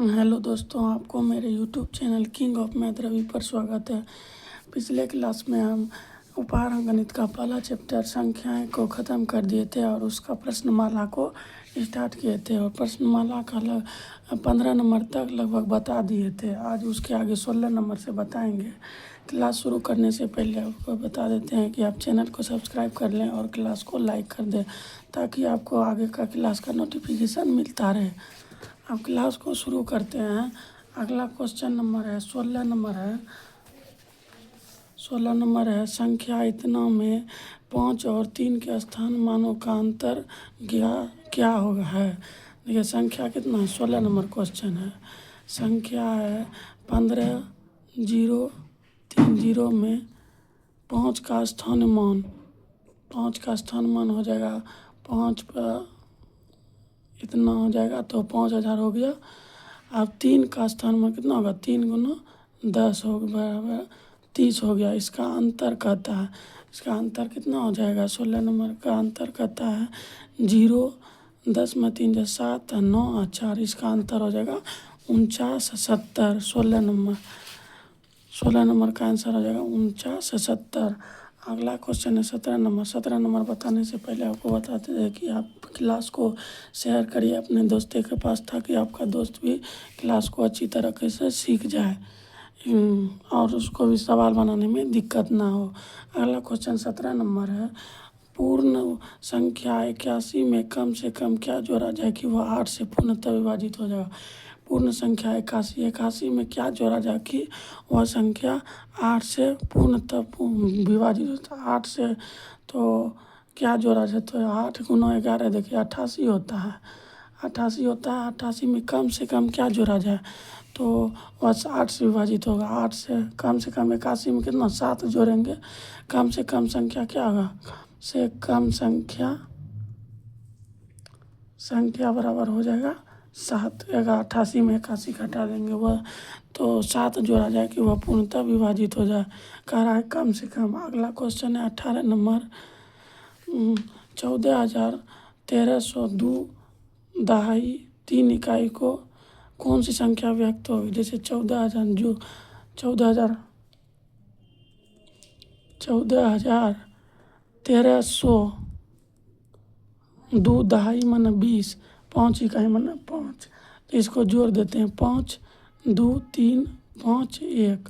Hello दोस्तों, आपको मेरे YouTube channel King of Math Ravi पर स्वागत है। पिछले क्लास में हम उपहार गणित का पहला चैप्टर संख्याएं को ख़त्म कर दिए थे और उसका प्रश्नमाला को स्टार्ट किए थे और प्रश्नमाला का 15 नंबर तक लगभग बता दिए थे। आज उसके आगे 16 नंबर से बताएंगे। क्लास शुरू करने से पहले आपको बता देते हैं कि आप चैनल को सब्सक्राइब कर लें और क्लास को लाइक कर दें ताकि आपको आगे का क्लास का नोटिफिकेशन मिलता रहे। अब क्लास को शुरू करते हैं। अगला क्वेश्चन नंबर है 16 नंबर है संख्या इतना में 5 और 3 के स्थान मानों का अंतर क्या होगा है। देखिए संख्या कितना है, 16 नंबर क्वेश्चन है। संख्या है 15,030 में 5 का स्थान मान हो जाएगा 5 पर इतना हो जाएगा तो 5,000 हो गया। अब 3 का स्थान में कितना होगा, 3 गुना 10 हो बराबर 30 हो गया। इसका अंतर कहता है, इसका अंतर कितना हो जाएगा, 16 नंबर का अंतर कहता है 0, 10 में 3 जो 7 9 और 4, इसका अंतर हो जाएगा 49 70। 16 नंबर का आंसर हो जाएगा 49 70। अगला क्वेश्चन है 17 नंबर बताने से पहले आपको बताते हैं कि आप क्लास को शेयर करिए अपने दोस्तों के पास ताकि आपका दोस्त भी क्लास को अच्छी तरीके से सीख जाए और उसको भी सवाल बनाने में दिक्कत ना हो। अगला क्वेश्चन 17 नंबर है पूर्ण संख्या 81 में कम से कम क्या जोड़ा जाए कि वह 8 से पूर्णतः विभाजित हो जाएगा। पूर्ण संख्या 81 में क्या जोड़ा जाए कि वह संख्या 8 से पूर्णतः विभाजित होता है। 8 से तो क्या जोड़ा जाए, तो 8 गुना 11 देखिए 88 होता है। 88 होता है, 88 में कम से कम क्या जोड़ा जाए तो वह 8 से विभाजित होगा। 8 से कम 81 में कितना 7 जोड़ेंगे। कम से कम संख्या क्या होगा, से कम संख्या बराबर हो जाएगा 7। 88 में 81 घटा देंगे वह तो 7 जोड़ा जाए कि वह पूर्णतः विभाजित हो जाए। कह रहा है कम से कम। अगला क्वेश्चन है 18 नंबर 14,1302 दहाई 3 इकाई को कौन सी संख्या व्यक्त होगी। जैसे 14,1302 दहाई माना 20, 5 इकाई माना 5, तो इसको जोड़ देते हैं 5 2 3 5 1,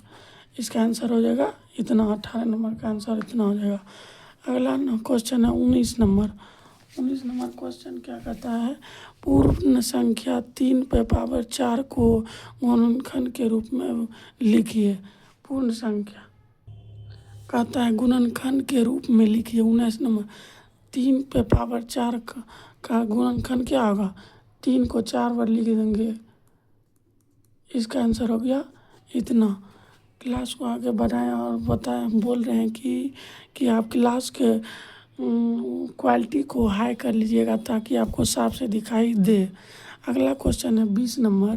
इसका आंसर हो जाएगा इतना। 18 नंबर का आंसर इतना हो जाएगा। अगला क्वेश्चन है 19 नंबर क्वेश्चन क्या कहता है पूर्ण संख्या 3 पे पावर 4 को गुणनखंड के रूप में लिखिए। पूर्ण संख्या कहता है गुणनखंड के रूप में लिखिए। 19 नंबर 3 पे पावर 4 का गुणनखंड क्या होगा, 3 को 4 बार लिख देंगे, इसका आंसर हो गया इतना। क्लास को आगे बढ़ाएं और बोल रहे हैं कि आप क्लास के क्वालिटी को हाई कर लीजिएगा ताकि आपको साफ से दिखाई दे। अगला क्वेश्चन है 20 नंबर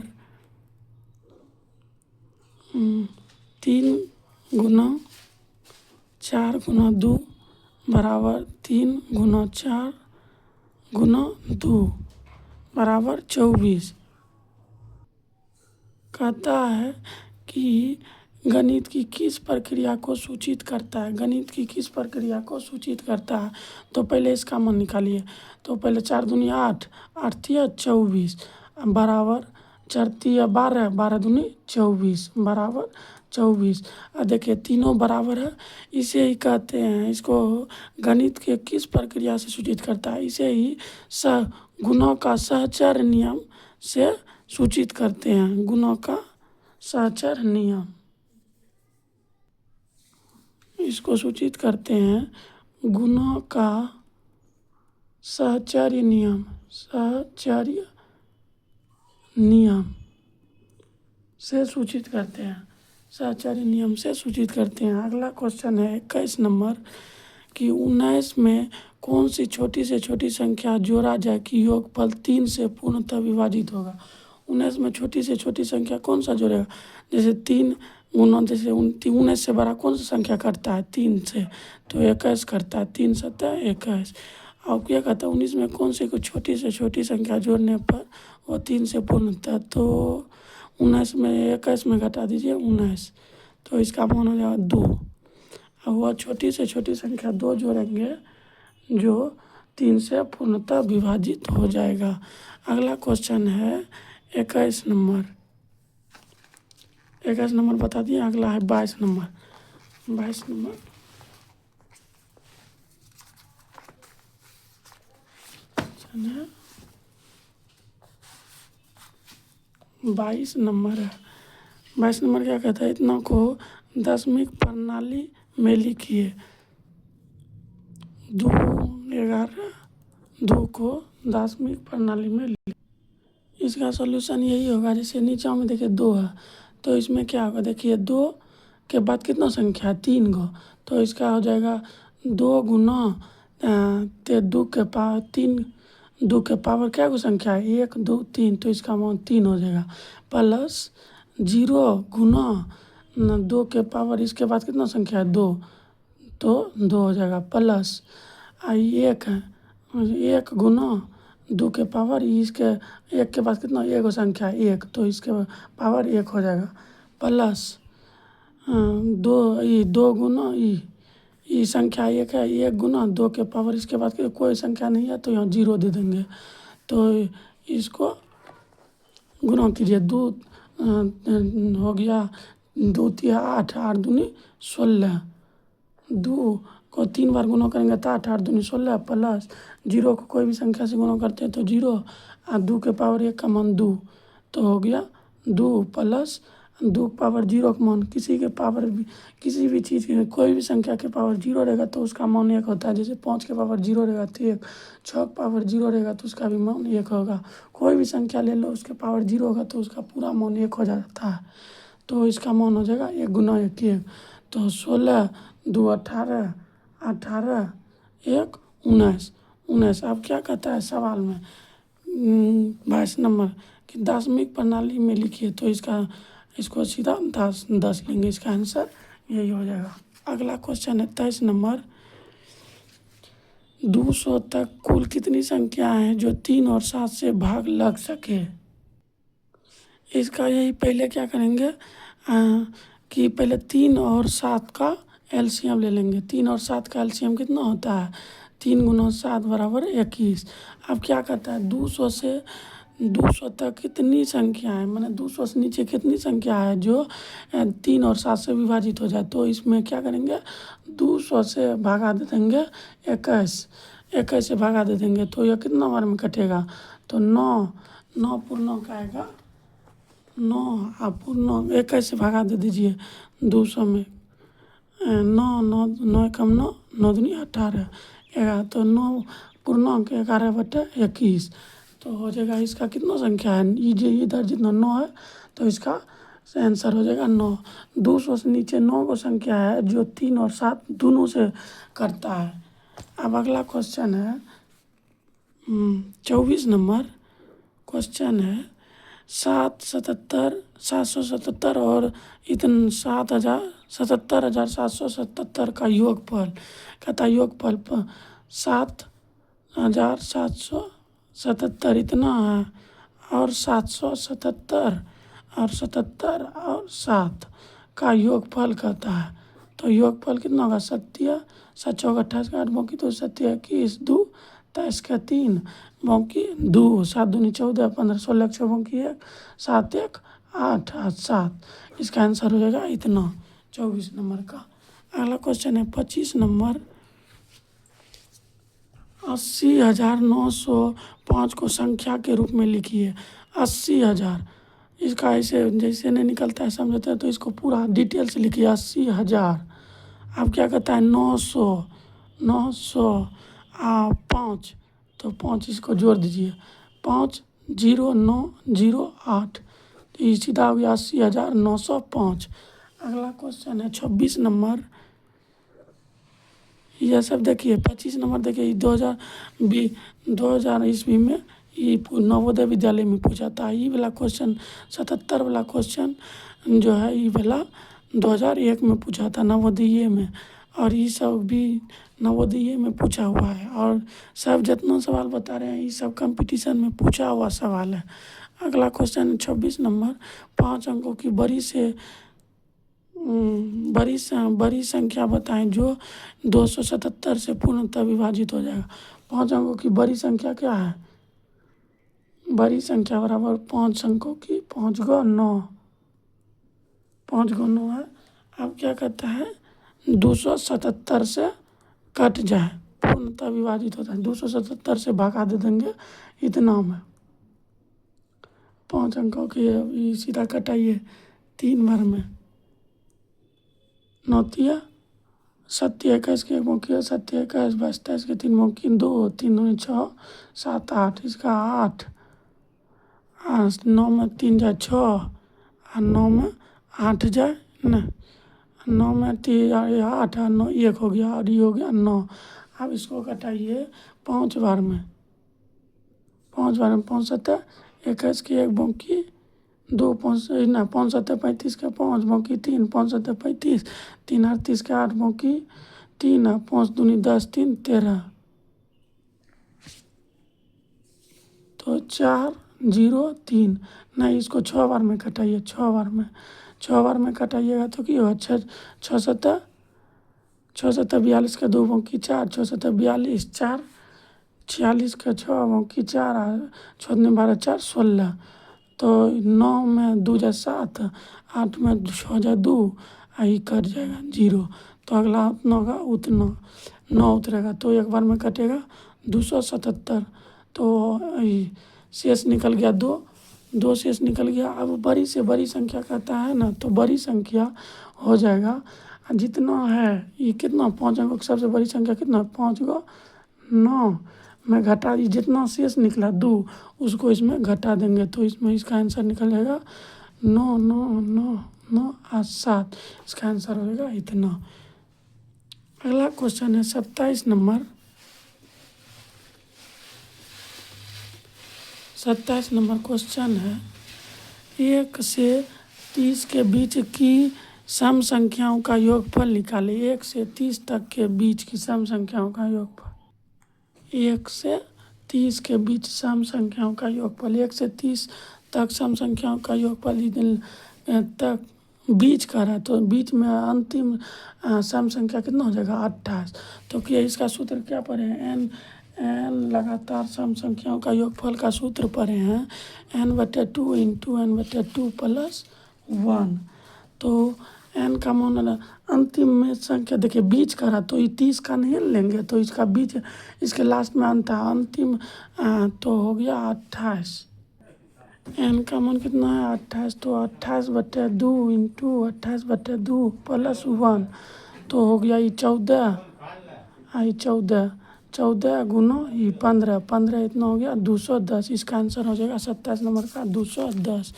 3 गुना 4 गुना 2 बराबर 3 गुना 4 गुना 2 बराबर 24। कहता है कि गणित की किस प्रक्रिया को सूचित करता है। तो पहले इसका मान निकालिए। तो पहले 4 दूनी 8, 8 तिया 24 बराबर 4 तिया 12, 12 दूनी 24 बराबर 24। और देखिए तीनों बराबर है, इसे ही कहते हैं, इसको गणित के किस प्रक्रिया से सूचित करता है, इसे ही गुणों का सहचर नियम से सूचित करते हैं। गुणों का सहचर नियम इसको सूचित करते हैं, गुणों का सहचर्य नियम से सूचित करते हैं। अगला क्वेश्चन है 21 नंबर कि 19 में कौन सी छोटी से छोटी संख्या जोड़ा जाए कि योगफल 3 से पूर्णतः विभाजित होगा। 19 में छोटी से छोटी संख्या कौन सा जोड़ेगा, जैसे 3 गुना, जैसे 19 से बड़ा कौन सा संख्या करता है 3 से, तो 21 करता है, 3 7 21। और क्या कहता है 19 में कौन सी को छोटी से छोटी संख्या जोड़ने पर वो 3 से पूर्णतः, तो 19 में 21 में घटा दीजिए 19, तो इसका मान हो जाएगा 2। अब वह छोटी से छोटी संख्या 2 जोड़ेंगे जो 3 से पूर्णतः विभाजित हो जाएगा। अगला क्वेश्चन है 21 नंबर। 21 नंबर बता दिए। अगला है 22 नंबर। 22 नंबर है 22 नंबर है। 22 नंबर क्या कहता है, इतना को दशमिक प्रणाली में लिखिए। 2 11 2 को दशमिक प्रणाली में लिखिए। इसका सॉल्यूशन यही होगा, जैसे नीचे में देखिए 2 है, तो इसमें क्या होगा, देखिए 2 के बाद कितना संख्या है, 3 गो, तो इसका हो जाएगा 2 गुना 2 के पावर 3, 2 के पावर क्या को संख्या है, 1 2 3, तो इसका मान 3 हो जाएगा, प्लस 0 गुना 2 के पावर इसके बाद कितना संख्या है 2, तो 2 हो जाएगा, प्लस 1 है, 1 गुना 2 के पावर इसके 1 के पास कितना, एक संख्या है 1, तो इसके पावर 1 हो जाएगा, प्लस 2 गुना ई संख्या 1 है, 1 गुना 2 के पावर इसके बाद कोई संख्या नहीं है, तो यहाँ 0 दे देंगे, तो इसको गुना कीजिए। 2 हो गया 2 तिया 8, 8 दूनी 16, 2 को 3 बार गुना करेंगे तो 8, 8 दूनी 16, प्लस 0 को कोई भी संख्या से गुना करते हैं तो 0, और 2 के पावर 1 का मान 2, तो हो गया 2, प्लस 2 पावर 0 का मान, किसी के पावर किसी भी चीज़ के कोई भी संख्या के पावर 0 रहेगा तो उसका मान 1 होता है। जैसे 5 के पावर 0 रहेगा तो 1, 6 के पावर 0 रहेगा तो उसका भी मान 1 होगा। कोई भी संख्या ले लो उसके पावर 0 होगा तो उसका पूरा मान 1 हो जाता है, तो इसका मान हो जाएगा 1 गुना 1 1, तो 16 2 18, 18 1 19, 19। अब क्या कहता है सवाल में 22 नंबर कि दशमिक प्रणाली में लिखिए, तो इसको सीधा 10 लेंगे, इसका आंसर यही हो जाएगा। अगला क्वेश्चन है 23 नंबर। 200 तक कुल कितनी संख्याएं हैं जो 3 और 7 से भाग लग सके। इसका यही पहले क्या करेंगे कि पहले 3 और 7 का एलसीएम ले लेंगे। 3 और 7 का एलसीएम कितना होता है, 3 गुना 7 बराबर 21। अब क्या कहता है 200 से 200 तक कितनी संख्या है, मैंने 200 से नीचे कितनी संख्या है जो 3 और 7 से विभाजित हो जाए, तो इसमें क्या करेंगे 200 से भागा दे देंगे 21 से भागा दे देंगे, तो यह कितना बार में कटेगा, तो 9 पूर्णांक आएगा 9, आप पूर्ण 21 से भागा दे दीजिए 200 में, 9 कम 9 9 दूनी 18 11, तो 9 पूर्णांक 11/21, तो हो जाएगा इसका कितना संख्या है, ये इधर जितना 9 है तो इसका आंसर हो जाएगा 9। 200 से नीचे 9 को संख्या है जो 3 और 7 दोनों से करता है। अब अगला क्वेश्चन है 24 नंबर क्वेश्चन है 777 और 77,777 का योगफल, कहता योगफल 7,777 इतना है और 777 और 77 और 7 का योगफल कहता है, तो योगफल कितना होगा 7 7 चौक 28 का 8 बाकी 2 7 21 2 23 का 3 बाकी 2 7 दूनी 14 15 16 6 बाकी 1 7 1 8 8 7, इसका आंसर हो जाएगा इतना 24 नंबर का। अगला क्वेश्चन है 25 नंबर। 80,905 को संख्या के रूप में लिखिए। 80,000, इसका ऐसे जैसे नहीं निकलता है समझते हैं तो इसको पूरा डिटेल से लिखिए 80,000। अब क्या कहता है 900 5, तो 5 इसको जोड़ दीजिए 50908, तो ये सीधा हो गया 80,905। अगला क्वेश्चन है 26 नंबर। यह सब देखिए 25 नंबर देखिए 2000 ईस्वी में ये नवोदय विद्यालय में पूछा था। ये वाला क्वेश्चन 77 वाला क्वेश्चन जो है ये वाला 2001 में पूछा था नवोदय में, और ये सब भी नवोदय में पूछा हुआ है और सब जितना सवाल बता रहे हैं ये सब कंपटीशन में पूछा हुआ सवाल है। अगला क्वेश्चन है 26 नंबर, 5 अंकों की बड़ी संख्या बताएं जो 277 से पूर्णतः विभाजित हो जाएगा। 5 अंकों की बड़ी संख्या क्या है? बड़ी संख्या बराबर 5 अंकों की 5 × 9, 5 × 9 है। अब क्या कहता है? 277 से कट जाए, पूर्णतः विभाजित होता है। 277 से भगा दे देंगे इतना में। 5 अंकों की सीधा कटाइए 3 बार में। 9 × 7 = 21 के 1 मौकी 7 × 21 = 22 के 3 मौकी 2, 3 दूनी 6, 7 8, इसका 8, 9 में 3 जाए 6 और 9 में 8 जाए नहीं, 9 में 3 8 और 9 1 हो गया और ये हो गया 9। अब इसको कटाइए 5 बार में। 5 बार में 5 × 7 = 21 के 1 मौकी 2, 5 ना 5 × 7 = 35 के 5 मौकी 3, 5 × 7 = 35, 3 × 38 के 8 मौकी 3, 5 दूनी 10, 3 13, तो 4 0 3। नहीं, इसको 6 बार में कटाइए। 6 बार में कटाइएगा तो क्या होगा? 6 7 42 के 2 मौकी 4, 6 7 42, 4 46 के 6 मौकी 4, 6 दूनी 12, 4 16, तो 9 में 2 जाए 7, 8 में 6 जाए 2, आई कट जाएगा 0। तो अगला उतना होगा उतना 9 उतरेगा, तो एक बार में कटेगा 277, तो शेष निकल गया 2 शेष निकल गया। अब बड़ी से बड़ी संख्या कहता है ना, तो बड़ी संख्या हो जाएगा जितना है ये कितना 5 अंकों की सबसे बड़ी संख्या कितना 5 × 9 में घटा दी, जितना शेष निकला 2 उसको इसमें घटा देंगे, तो इसमें इसका आंसर निकल जाएगा 9 9 9 9 और 7। इसका आंसर हो जाएगा इतना। अगला क्वेश्चन है 27 नंबर, 27 नंबर क्वेश्चन है 1 से 30 के बीच की सम संख्याओं का योगफल निकालें। 1 से 30 तक के बीच की सम संख्याओं का योगफल। 1 से 30 के बीच सम संख्याओं का योगफल। 1 से 30 तक सम संख्याओं का योगफल तक बीच का रहा, तो बीच में अंतिम सम संख्या कितना हो जाएगा 28। तो क्या इसका सूत्र क्या पढ़े हैं? n लगातार सम संख्याओं का योगफल का सूत्र पढ़े हैं n/2 × n/2 + 1। तो n का मान अंतिम में संख्या देखिए बीच का रहा, तो ये 30 का नहीं लेंगे, तो इसका बीच इसके लास्ट में अंत अंतिम तो हो गया 28। n का मान कितना है 28, तो 28/2 × 28/2 + 1, तो हो गया ये 14, 14 गुना ये 15 इतना हो गया 210। इसका आंसर हो जाएगा 27 नंबर का 210।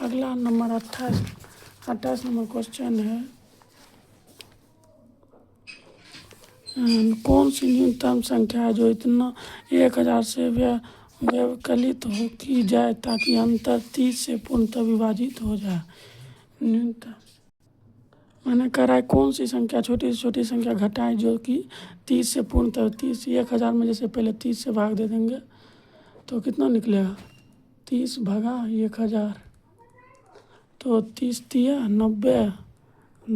अगला नंबर 28 नंबर क्वेश्चन है कौन सी न्यूनतम संख्या है जो इतना 1000 से व्यवकलित हो की जाए ताकि अंतर 30 से पूर्णतः विभाजित हो जाए। न्यूनतम मैंने कहा है कौन सी संख्या छोटी से छोटी संख्या घटाएं जो कि 30 से पूर्णतः 30 1000 में जैसे पहले 30 से भाग दे देंगे तो कितना निकलेगा 30 भागा 1000, तो 30 × 90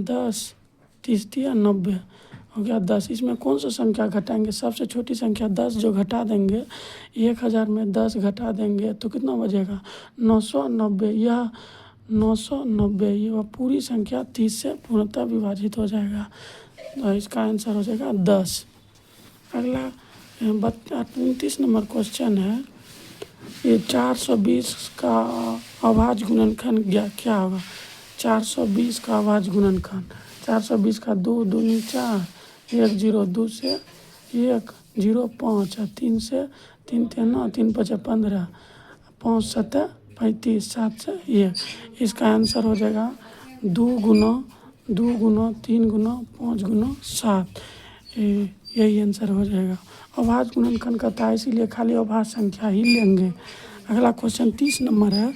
10, 30 × 90 हो गया 10। इसमें कौन सा संख्या घटाएंगे? सबसे छोटी संख्या 10 जो घटा देंगे 1000 में 10 घटा देंगे तो कितना बचेगा 990। यह 990 ये वह पूरी संख्या 30 से पूर्णतः विभाजित हो जाएगा, तो इसका आंसर हो जाएगा 10। अगला 29 नंबर क्वेश्चन है ये 420 का अभाज्य गुणनखंड क्या होगा? 420 का अभाज्य गुणनखंड 420 का 2 दूनी 4, 1 0 2 से 1 0 5 और 3 से 3 3 9 3 5 15 5 7 35 7 से 1। इसका आंसर हो जाएगा 2 गुना 3 गुना 5 गुना 7, यही आंसर हो जाएगा। अभाज्य गुणनखंड कहता है इसीलिए खाली अभाज्य संख्या ही लेंगे। अगला क्वेश्चन 30 नंबर है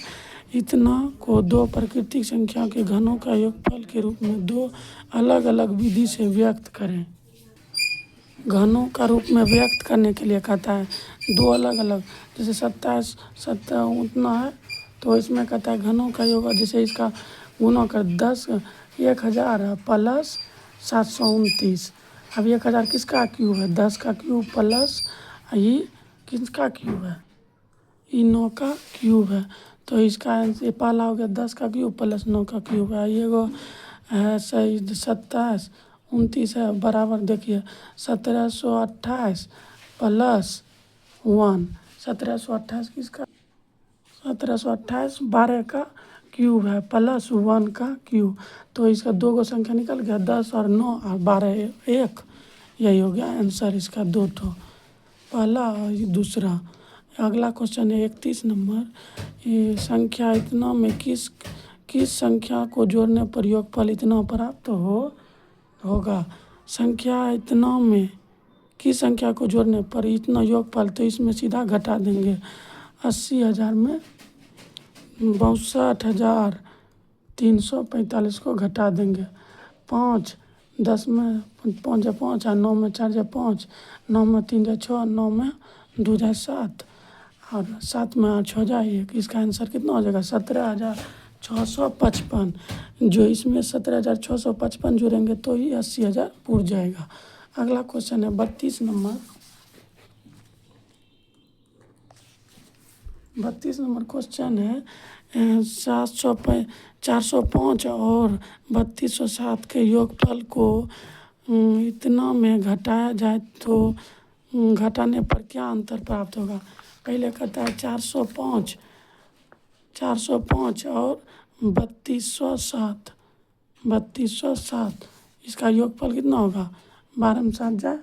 इतना को 2 प्राकृतिक संख्याओं के घनों का योगफल के रूप में 2 अलग अलग विधि से व्यक्त करें। घनों का रूप में व्यक्त करने के लिए कहता है दो अलग अलग, जैसे 27 70 उतना है तो इसमें कहता है घनों का योग, जैसे इसका गुणा कर 10,000 है प्लस 729। अब 1,000 किसका क्यूब है? 10 का क्यूब प्लस ये किसका क्यूब है? ये 9 का क्यूब है। तो इसका आंसर ये पहला हो गया 10 का क्यूब प्लस 9 का क्यूब है। ये वो है सही 27 29 है बराबर, देखिए 1728 प्लस 1, 1728 किसका? 1728 12 का क्यूब है प्लस 1 का क्यूब। तो इसका दो गो संख्या निकल गया 10 और 9 और 12 1, यही हो गया आंसर इसका दो ठो, पहला और ये दूसरा। अगला क्वेश्चन है 31 नंबर। ये संख्या इतना में किस किस संख्या को जोड़ने पर योगफल इतना प्राप्त होगा? संख्या इतना में किस संख्या को जोड़ने पर इतना योगफल, तो इसमें सीधा घटा देंगे। 80,000 में 62,345 को घटा देंगे। 5 10 में 5 जा 5 और 9 में 4 जा 5, 9 में 3 जा 6, 9 में 2 जा 7 और 7 में 8 6 जा 1। इसका आंसर कितना हो जाएगा? 17,655। जो इसमें 17,655 जोड़ेंगे तो ही 80,000 पूर जाएगा। अगला क्वेश्चन है 32 नंबर। 32 नंबर क्वेश्चन है 405 और 3207 के योगफल को इतना में घटाया जाए तो घटाने पर क्या अंतर प्राप्त होगा? पहले कहता है 405 और 3207 इसका योगफल कितना होगा? 12 में 7 जाए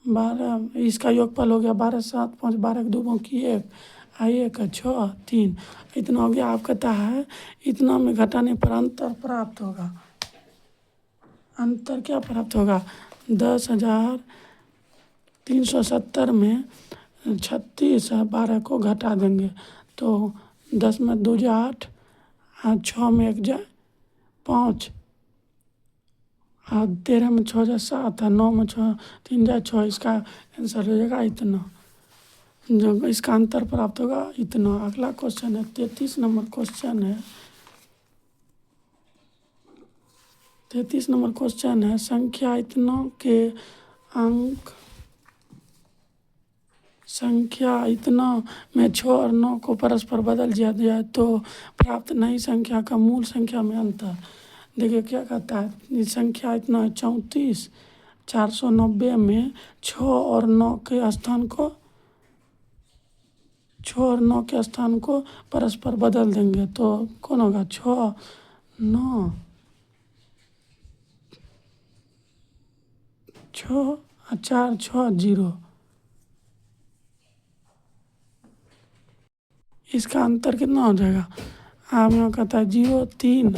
12, इसका योगफल हो गया 12 7 5 12 2 की 1 1 6 3, इतना हो गया। आप कहता है इतना में घटाने पर अंतर प्राप्त होगा। अंतर क्या प्राप्त होगा? 10,370 में 36 और 12 को घटा देंगे तो 10 में 2 जा 8 और 6 में 1 जा 5 और 13 में 6 जा 7 और 9 में 6 3 जा 6। इसका आंसर हो जाएगा इतना, जो इसका अंतर प्राप्त होगा इतना। अगला क्वेश्चन है 33 नंबर क्वेश्चन है। 33 नंबर क्वेश्चन है संख्या इतना के अंक, संख्या इतना में 6 और 9 को परस्पर बदल दिया जाए तो प्राप्त नई संख्या का मूल संख्या में अंतर। देखिए क्या कहता है, ये संख्या इतना है 34, 490 में 6 और 9 के स्थान को 6 और 9 के स्थान को परस्पर बदल देंगे तो कौन होगा? 6 9 6 और 4 6 0। इसका अंतर कितना हो जाएगा? आप यहाँ कहता है 0 3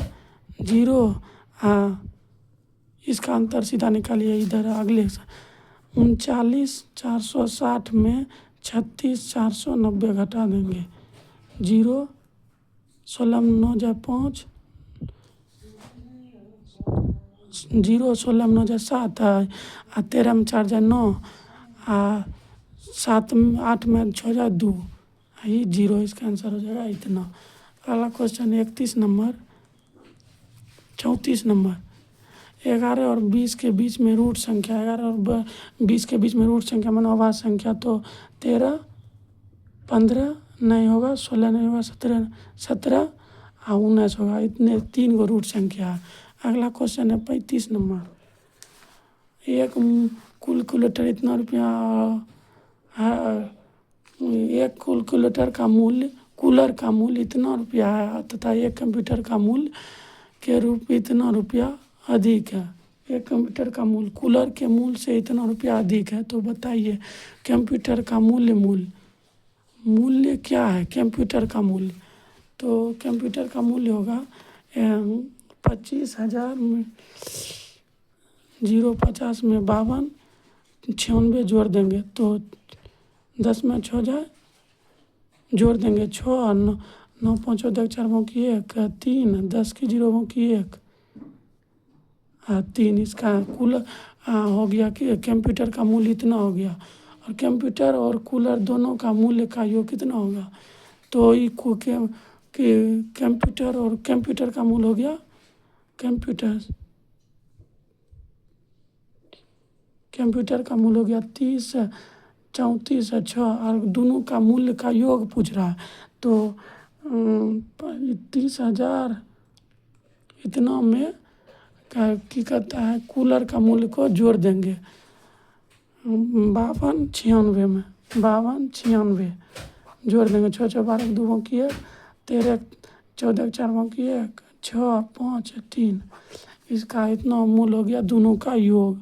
0, इसका अंतर सीधा निकालिए इधर अगले 39 460 में 36 490 घटा देंगे। 0 16 में 9 जा 5, 0 16 में 9 जा 7 और 13 में 4 जा 9 और 7 में 8 में 6 जा 2, ये 0। इसका आंसर हो जाएगा इतना। अगला क्वेश्चन 31 नंबर। 34 नंबर 11 और 20 के बीच में रूट संख्या, 11 और 20 के बीच में रूट संख्या माना अभाज्य संख्या, तो 13 15 नहीं होगा, 16 नहीं होगा, 17 और 19 होगा। इतने 3 गो रूट संख्या है। अगला क्वेश्चन है 35 नंबर। एक कैलकुलेटर इतना रुपया है, एक कैलकुलेटर का मूल्य कूलर का मूल्य इतना रुपया है तथा एक कंप्यूटर का मूल्य के रूप में इतना रुपया अधिक है। एक कंप्यूटर का मूल्य कूलर के मूल्य से इतना रुपया अधिक है, तो बताइए कंप्यूटर का मूल्य क्या है? कंप्यूटर का मूल्य, तो कंप्यूटर का मूल्य होगा 25,000 में 050 में 52 96 जोड़ देंगे तो 10 में 6 जाए, जोड़ देंगे 6 और 9 5 4 की 1 3 10 की 0 की 1 3 इसका कुल हो गया कि कंप्यूटर का मूल्य इतना हो गया, और कंप्यूटर और कूलर दोनों का मूल्य का योग कितना होगा, तो ये कंप्यूटर और कंप्यूटर का मूल्य हो गया कंप्यूटर का मूल्य हो गया 30, 34, 6, और दोनों का मूल्य का योग पूछ रहा है। तो 30,000 इतना में क्या कहता है कूलर का मूल्य को जोड़ देंगे 52, 96 में 52, 96 जोड़ देंगे। 6, 6, 12, 2 की 1, 13, 14, 4 की 1, 6, 5, 3, इसका इतना मूल्य हो गया दोनों का योग।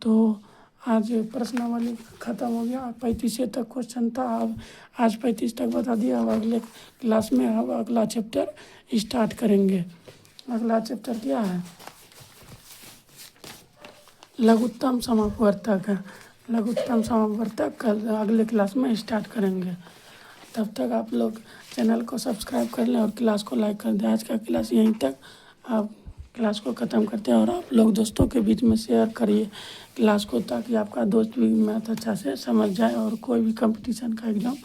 तो आज प्रश्नावली ख़त्म हो गया। 35 तक क्वेश्चन था, अब आज 35 तक बता दिया। अब अगले क्लास में अब अगला चैप्टर स्टार्ट करेंगे। अगला चैप्टर क्या है, लघुत्तम समापवर्तक है। लघुत्तम समापवर्तक कल अगले क्लास में स्टार्ट करेंगे। तब तक आप लोग चैनल को सब्सक्राइब कर लें और क्लास को लाइक कर दें। आज का क्लास यहीं तक, आप क्लास को ख़त्म करते हैं और आप लोग दोस्तों के बीच में शेयर करिए क्लास को, ताकि आपका दोस्त भी मैथ अच्छा से समझ जाए और कोई भी कंपटीशन का एग्ज़ाम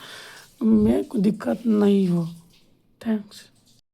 में कोई दिक्कत नहीं हो। थैंक्स।